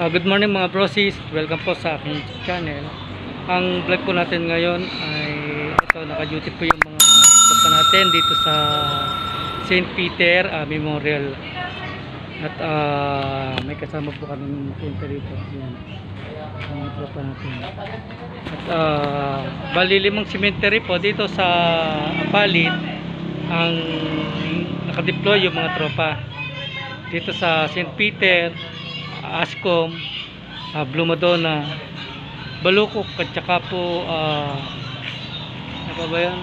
Good morning mga brosis, welcome po sa aking channel. Ang vlog po natin ngayon ay ito, naka-duty po yung mga tropa natin dito sa St. Peter Memorial. At may kasama po kami punta dito. Yan, ang tropa natin. At bali 5 cemetery po dito sa Apalit ang nakadeploy yung mga tropa dito sa St. Peter, Ascom, Blue Madonna, Balukok, at saka po ano pa ba yan?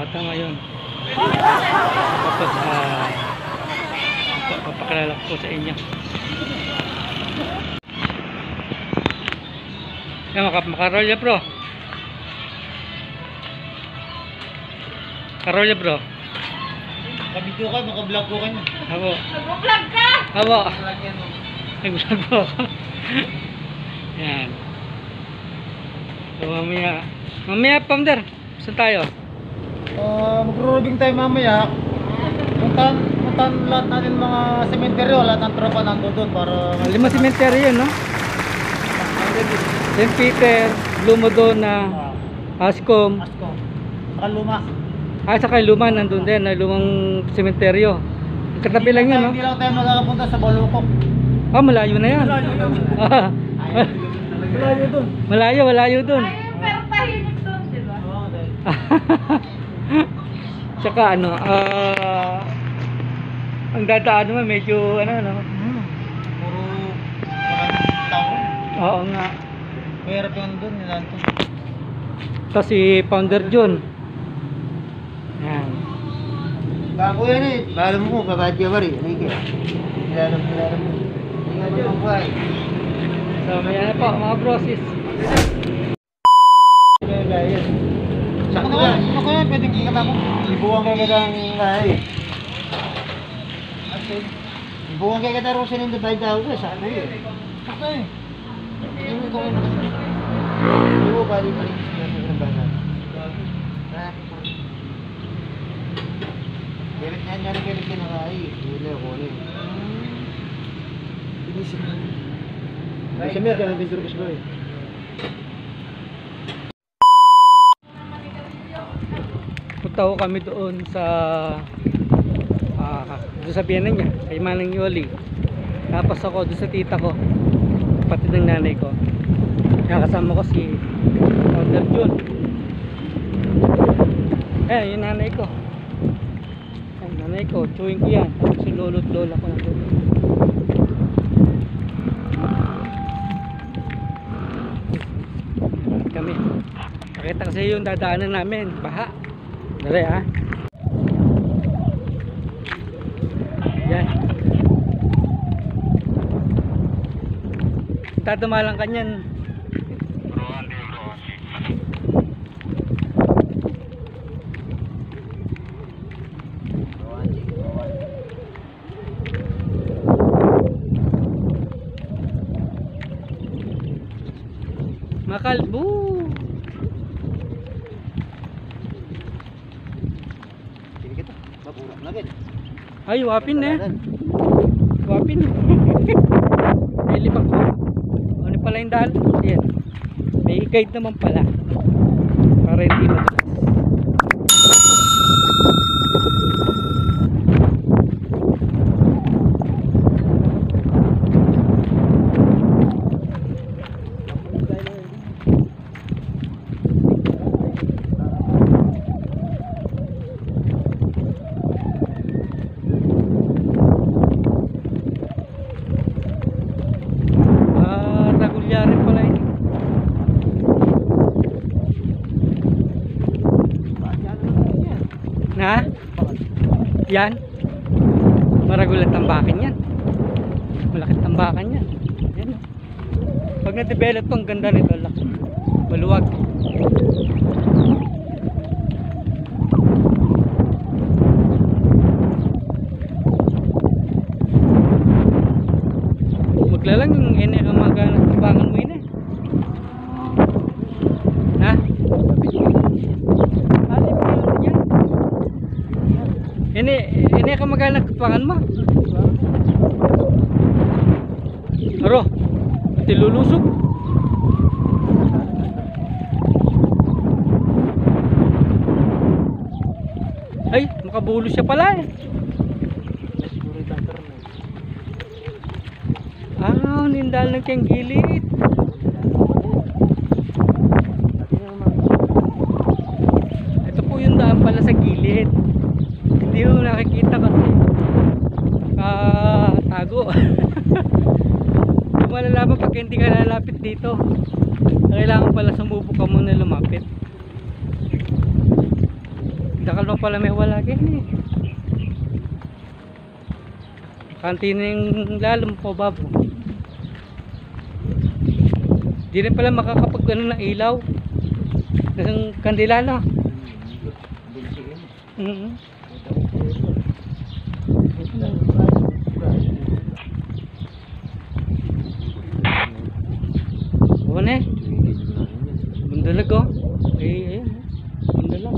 Ata ngayon. Tapos papakilala ko po sa inyo. Yan, makarolya bro. Karolya bro. Kabidyo ka, maka-vlog ko kayo. Ako. Nag-vlog ka? Ako. Nag-vlog ko. Yan. So mamaya Pamder, saan tayo? Magro-roving tayo mamaya. Puntahan lahat natin mga sementeryo, lahat ng tropa nandun para 5 cemetery yun, no? St. Peter, Blue Madonna, Ascom. Kaluma. Sa kay Luma, nandun din, lumang sementeryo. Katabi lang yun, no? Hindi lang tayo makakapunta sa Balukok. Malayo na yan. Malayo dun. Malayo dun. Pero tahimik doon, di ba? Oo, dahil. Tsaka ang dadaan naman medyo Puro maraming tao. Oo nga. Mahirap yung doon, nilanto. Tapos si Founder John. Yan. Bago yan eh. Bahala mo ko, babadya ba rin. Hindi kaya. Nilalam mo. Hindi nga naman buhay. So may ano po mga brosis. Saka ko yan, pwedeng kikata mo. Ibuwang kay katang lahay. Ibuwang kay katang rosin yung dabay daw ko. Saka ko yun. Saka eh. Hindi ko yun. Hindi ko balik-balik siya ng banat. Galit niya rin galit ka na kaay. Huli ako ulit. Inisip mo. Kasi meron ka ng Venturos Boy. Punta ko kami doon sa doon sa biyanan niya, kay Manang Yoli. Tapos ako doon sa tita ko, pati ng nanay ko. Kaya kasama ko si Founder John. Yung nanay ko. Nanay ko, chewing ko yan. Tapos si lolo at lola ko nandun. Kami. Pakita kasi yung dadaanan namin. Baha. Dali ha. Yan. Tatumalang kanyan. Makalbo. Sige kita, maburak na gid. Ay, wapin eh. Wapin. May libak ko. Ano pala yung daan? Yan. May guide naman pala. Para hindi mo. Rin pala ini. Na? Yan. Maragulat tambakan yan. Malaki tambakan yan. Yan. Pag na-develop to, ang ganda nito. Maluwag. Maglalang yung ene ka magana tambakan mo yun eh. Ha? Ini ka magana tambakan mo. Aro, pati lulusog. Ay, makabulo siya pala eh. Siguro yung tanker na. Ah, nindal ng kiyang gilid. Ito po yung daan pala sa gilid. Hindi mo nakikita kasi tago. Kung malalaman pag hindi ka lalapit dito, kailangan pala sumubok ka muna lumapit. Dakal mo pala may wala ganyan eh. Kantina yung lalong po babo. Di rin pala makakapag ano ng ilaw ng kandila. Buwan eh. Bundalag oh. Eh, ayun. Bundalag.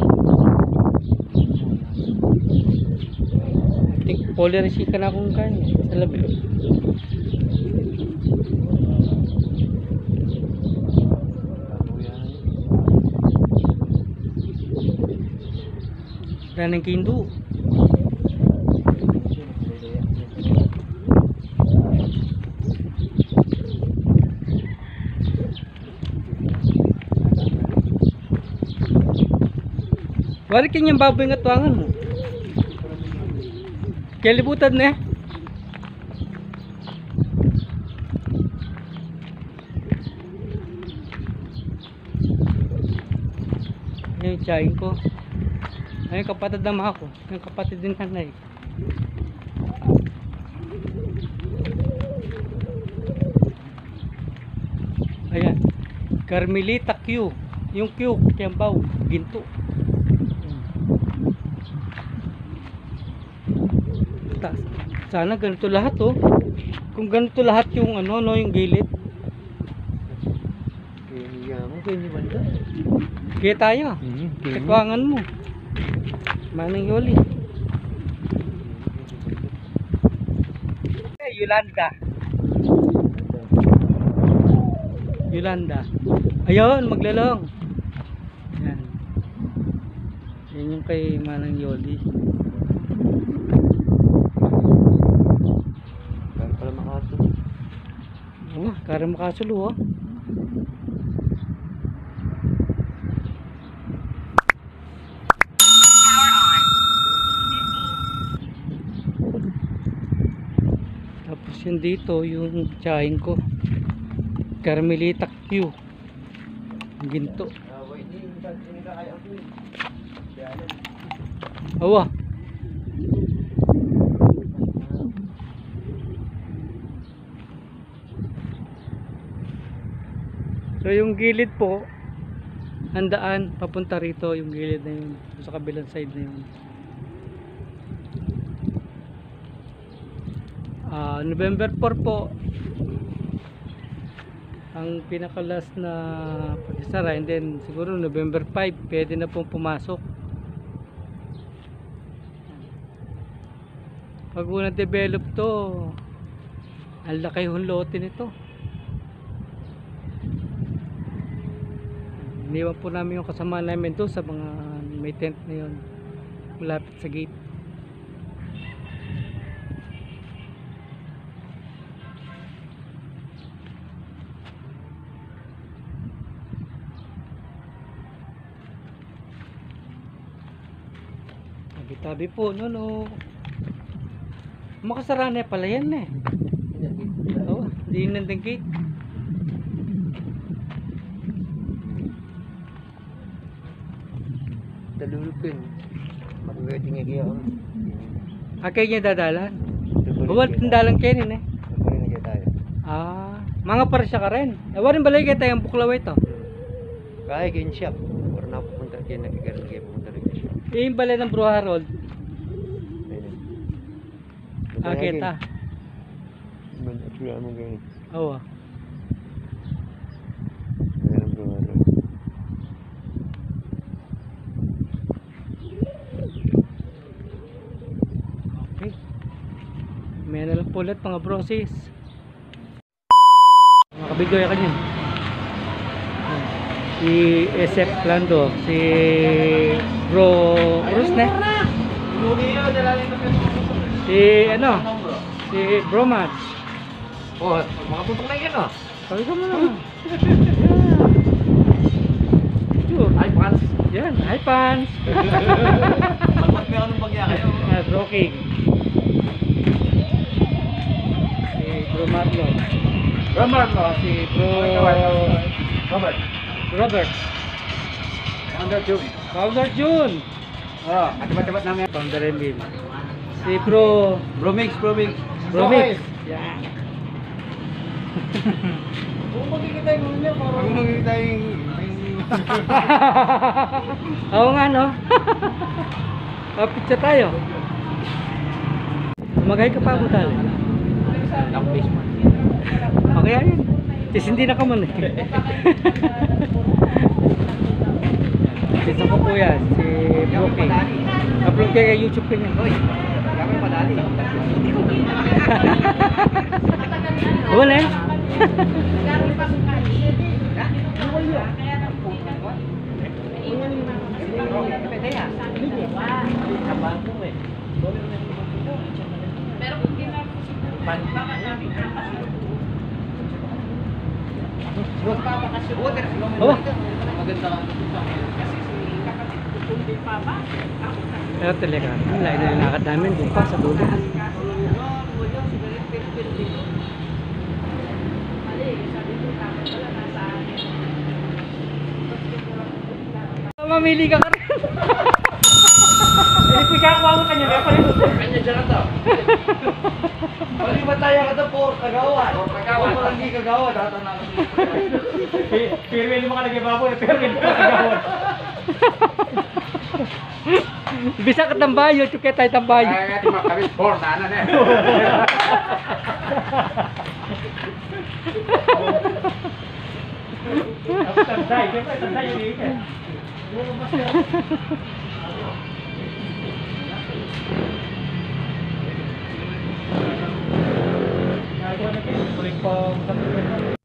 I think polarisy ka na kung kanya sa labi. Danang kindu. Wari kanyang baboy nga tuwangan mo. Kaya libutan na eh. Yan yung tiyahin ko. Ay, kapatid ng mga ko. Yung kapatid din nanay. Ayan. Carmelita Q. Yung Q, Kiambaw, ginto. Sana ganito lahat oh. Kung ganito lahat yung ano no, yung gilid. Kaya tayo. Katuangan mo. Manang Yoli. Yolanda. Yolanda. Ayun, maglalong. Yan. Yan yung kay Manang Yoli. Para makasulo. Oo, para makasulo oh. Tapos yun dito yung tiyahin ko. Carmelita Q. Ginto. Awa. So yung gilid po, handaan papunta rito, yung gilid na yun, sa kabilang side na yun. November 4 po ang pinaka-last na pagsasara, and then siguro November 5 pwede na pong pumasok. Pag una develop to, ang laki yung lote nito. Iniwan po namin yung kasama namin doon sa mga may tent na yun malapit sa gate. Tabi-tabi po no. Makasara na pala yan eh. Oo, di nandang gate. Talulupin. Pag-waiting nga kaya ako. Akay niya dadalan. Bawal tindalang kenin eh. Pag-waiting nga tayo. Mga parsya ka rin. Warin balay kayo tayong buklaw ito. Kaya kayo shop. Or napupunta kayo, nakikaroon kayo pupunta rin yung shop. Yung balay ng Bro Harold. Ayun. Kita. Wala mo ganyan. Oo. Ganyan bro. Okay. May na lang po ulit mga brosis. Kabidyo ya kanyan. Si SF Lando, si Bro Cruz na. Si ano? Si Bro Matt. Oh, makatutok na yan oh. Sabi ko mo na. Sure. Ay, pants. Yan, hi pants. Magpag meron ng bagya kayo. Bro King. Si Bro Marlo. Si Bro Robert. Founder June. Oh, atibat-tibat namin. Founder Emil. Si Bro Bromix. Mix. Yan. Kung magkikita yung mga parang... Kung magkikita yung... Oo nga no. Picture tayo. Magay ka pa ako tali. Nakapis mo. Okay yan. Tis hindi na ka man eh. Sisa ko po yan. Si Brookie. Upload kayo kay YouTube ko niya. Hoy, kami padali. Wala eh. Pero kung ginagawa Oh. Maganda ka. Pero talaga, lain na lakad namin doon pa sa dulo. Mamili ka rin. Hindi ko ikakuha mo kanya. Kanya dyan ito. Palibat tayo ka ito po, kagawa. Kung hindi kagawa, data na kasi. Pero hindi mo ka nag-ibaboy, pero hindi mo kagawa. Bisa ka tambayo, chuket tayo tambayo. Kaya nga makabit po, tanan eh. Tanday, siyempre tanday yung ikan. Nagawa na kayo, kuling pang